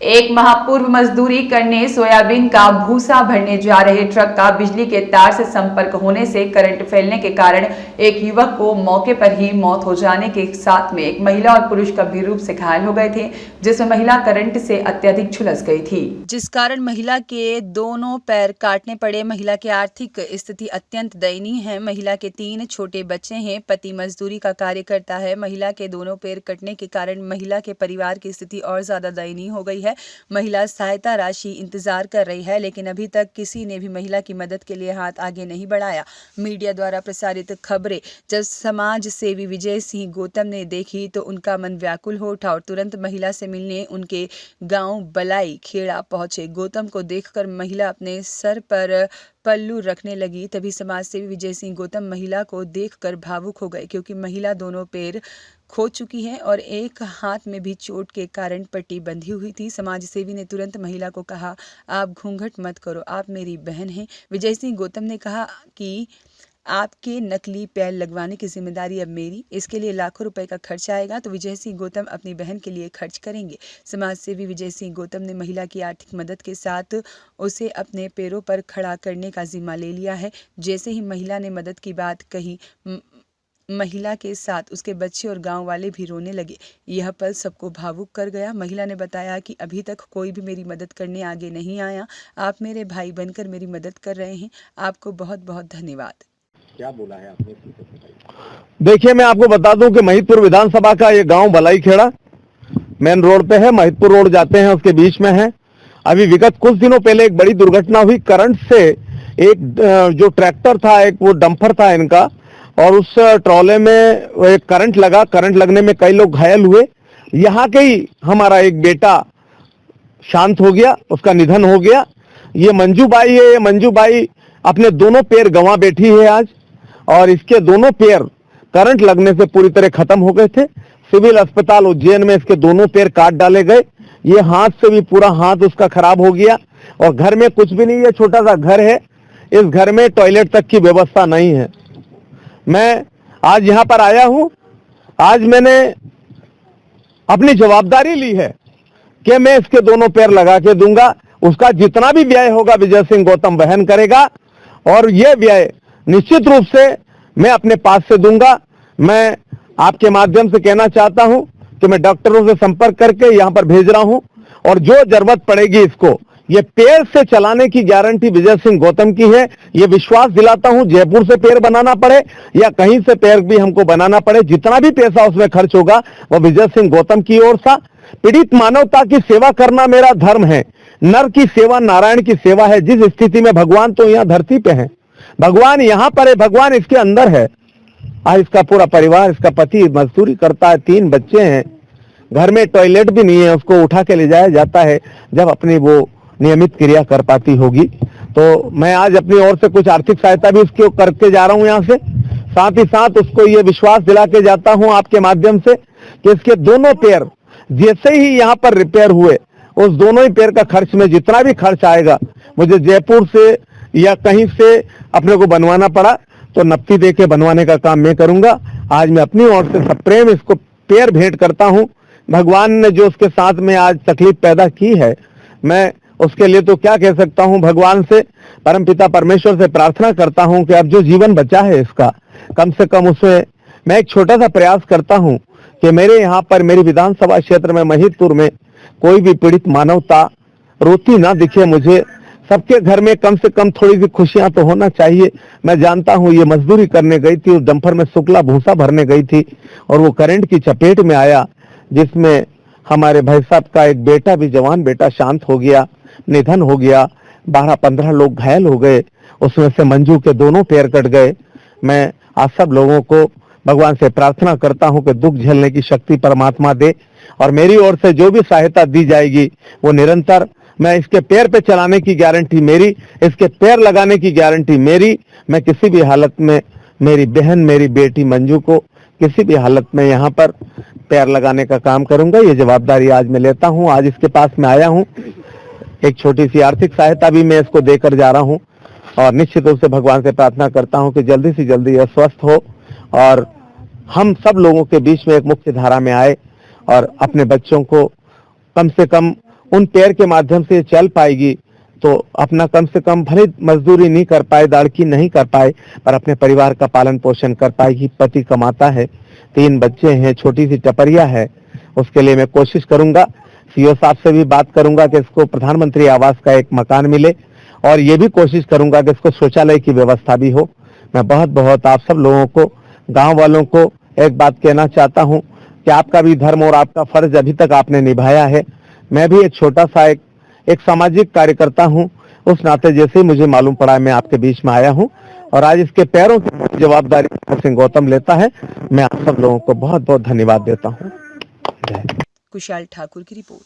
एक माह पूर्व मजदूरी करने सोयाबीन का भूसा भरने जा रहे ट्रक का बिजली के तार से संपर्क होने से करंट फैलने के कारण एक युवक को मौके पर ही मौत हो जाने के साथ में एक महिला और पुरुष गंभीर रूप से घायल हो गए थे, जिसमें महिला करंट से अत्यधिक झुलस गई थी, जिस कारण महिला के दोनों पैर काटने पड़े। महिला की आर्थिक स्थिति अत्यंत दयनीय है। महिला के 3 छोटे बच्चे हैं। पति मजदूरी का कार्य करता है। महिला के दोनों पैर कटने के कारण महिला के परिवार की स्थिति और ज्यादा दयनीय हो गई है। महिला सहायता राशि इंतजार कर रही है, लेकिन अभी तक किसी ने भी महिला की मदद के लिए हाथ आगे नहीं बढ़ाया। मीडिया द्वारा प्रसारित खबरें जब समाज सेवी विजय सिंह गौतम ने देखी तो उनका मन व्याकुल हो उठा और तुरंत महिला से मिलने उनके गांव बलाई खेड़ा पहुंचे। गौतम को देखकर महिला अपने सर पर पल्लू रखने लगी। तभी समाज सेवी विजय सिंह गौतम महिला को देखकर भावुक हो गए, क्योंकि महिला दोनों पैर खो चुकी है और एक हाथ में भी चोट के कारण पट्टी बंधी हुई थी। समाज सेवी ने तुरंत महिला को कहा, आप घूंघट मत करो, आप मेरी बहन हैं। विजय सिंह गौतम ने कहा कि आपके नकली पैर लगवाने की जिम्मेदारी अब मेरी, इसके लिए लाखों रुपए का खर्च आएगा तो विजय सिंह गौतम अपनी बहन के लिए खर्च करेंगे। समाज सेवी विजय सिंह गौतम ने महिला की आर्थिक मदद के साथ उसे अपने पैरों पर खड़ा करने का जिम्मा ले लिया है। जैसे ही महिला ने मदद की बात कही, महिला के साथ उसके बच्चे और गांव वाले भी रोने लगे। यह पल सबको भावुक कर गया। महिला ने बताया कि अभी तक कोई भी मेरी मदद करने आगे नहीं आया। आप मेरे भाई बनकर मेरी मदद कर रहे हैं, आपको बहुत बहुत धन्यवाद। क्या बोला है आपने? देखिए, मैं आपको बता दूं कि महिदपुर विधानसभा का ये गांव बलाई खेड़ा मेन रोड पे है। महिदपुर रोड जाते हैं उसके बीच में है। अभी विगत कुछ दिनों पहले एक बड़ी दुर्घटना हुई। करंट से एक जो ट्रैक्टर था, एक वो डंपर था इनका, और उस ट्रॉले में एक करंट लगा। करंट लगने में कई लोग घायल हुए। यहाँ के ही हमारा एक बेटा शांत हो गया, उसका निधन हो गया। ये मंजू बाई है। ये मंजू बाई अपने दोनों पैर गंवा बैठी है आज, और इसके दोनों पैर करंट लगने से पूरी तरह खत्म हो गए थे। सिविल अस्पताल उज्जैन में इसके दोनों पैर काट डाले गए। ये हाथ से भी पूरा हाथ उसका खराब हो गया, और घर में कुछ भी नहीं है, छोटा सा घर है। इस घर में टॉयलेट तक की व्यवस्था नहीं है। मैं आज यहाँ पर आया हूँ। आज मैंने अपनी जवाबदारी ली है कि मैं इसके दोनों पैर लगा के दूंगा। उसका जितना भी व्यय होगा विजय सिंह गौतम वहन करेगा, और यह व्यय निश्चित रूप से मैं अपने पास से दूंगा। मैं आपके माध्यम से कहना चाहता हूं कि मैं डॉक्टरों से संपर्क करके यहां पर भेज रहा हूं, और जो जरूरत पड़ेगी इसको, ये पैर से चलाने की गारंटी विजय सिंह गौतम की है। ये विश्वास दिलाता हूं, जयपुर से पैर बनाना पड़े या कहीं से पैर भी हमको बनाना पड़े, जितना भी पैसा उसमें खर्च होगा वो विजय सिंह गौतम की ओर से। पीड़ित मानवता की सेवा करना मेरा धर्म है। नर की सेवा नारायण की सेवा है। जिस स्थिति में भगवान तो यहाँ धरती पे है, भगवान यहाँ पर है, भगवान इसके अंदर है। आज इसका पूरा परिवार, इसका पति मजदूरी करता है, 3 बच्चे हैं, घर में टॉयलेट भी नहीं है, उसको उठा के ले जाया जाता है जब अपनी वो नियमित क्रिया कर पाती होगी। तो मैं आज अपनी ओर से कुछ आर्थिक सहायता भी उसको करके जा रहा हूँ यहाँ से। साथ ही साथ उसको ये विश्वास दिला के जाता हूँ आपके माध्यम से कि इसके दोनों पैर जैसे ही यहाँ पर रिपेयर हुए, उस दोनों ही पैर का खर्च में जितना भी खर्च आएगा, मुझे जयपुर से या कहीं से अपने को बनवाना पड़ा तो नकदी दे के बनवाने का काम मैं करूंगा। आज मैं अपनी ओर से सप्रेम इसको पैर भेंट करता हूं। भगवान ने जो उसके साथ में आज तकलीफ पैदा की है, मैं उसके लिए तो क्या कह सकता हूं। भगवान से, परमपिता परमेश्वर से प्रार्थना करता हूं कि अब जो जीवन बचा है इसका, कम से कम उसमें मैं एक छोटा सा प्रयास करता हूं कि मेरे यहाँ पर, मेरी विधानसभा क्षेत्र में महिदपुर में कोई भी पीड़ित मानवता रोती ना दिखे मुझे। सबके घर में कम से कम थोड़ी सी खुशियां तो होना चाहिए। मैं जानता हूं ये मजदूरी करने गई थी, उस डंपर में शुक्ला भूसा भरने गई थी, और वो करंट की चपेट में आया, जिसमें हमारे भाई साहब का एक बेटा भी, जवान बेटा, शांत हो गया, निधन हो गया। 12-15 लोग घायल हो गए, उसमें से मंजू के दोनों पैर कट गए। मैं आप सब लोगों को भगवान से प्रार्थना करता हूं कि दुख झेलने की शक्ति परमात्मा दे, और मेरी ओर से जो भी सहायता दी जाएगी वो निरंतर, मैं इसके पैर पे चलाने की गारंटी मेरी, इसके पैर लगाने की गारंटी मेरी। मैं किसी भी हालत में मेरी बहन, मेरी बेटी मंजू को किसी भी हालत में यहाँ पर पैर लगाने का काम करूंगा। ये जवाबदारी आज मैं लेता हूँ। आज इसके पास में आया हूँ, एक छोटी सी आर्थिक सहायता भी मैं इसको देकर जा रहा हूँ, और निश्चित रूप से भगवान से प्रार्थना करता हूँ कि जल्दी से जल्दी यह स्वस्थ हो और हम सब लोगों के बीच में एक मुख्य धारा में आए, और अपने बच्चों को कम से कम उन पैर के माध्यम से चल पाएगी तो अपना कम से कम भले मजदूरी नहीं कर पाए, दाड़की नहीं कर पाए, पर अपने परिवार का पालन पोषण कर पाएगी। पति कमाता है, 3 बच्चे हैं, छोटी सी टपरिया है। उसके लिए मैं कोशिश करूंगा, सीओ साहब से भी बात करूंगा कि इसको प्रधानमंत्री आवास का एक मकान मिले, और ये भी कोशिश करूंगा कि इसको शौचालय की व्यवस्था भी हो। मैं बहुत बहुत आप सब लोगों को, गांव वालों को एक बात कहना चाहता हूं कि आपका भी धर्म और आपका फर्ज अभी तक आपने निभाया है। मैं भी एक छोटा सा एक सामाजिक कार्यकर्ता हूं, उस नाते जैसे ही मुझे मालूम पड़ा मैं आपके बीच में आया हूं, और आज इसके पैरों की जवाबदारी सिंह गौतम लेता है। मैं आप सब लोगों को बहुत बहुत धन्यवाद देता हूं। कुशाल ठाकुर की रिपोर्ट।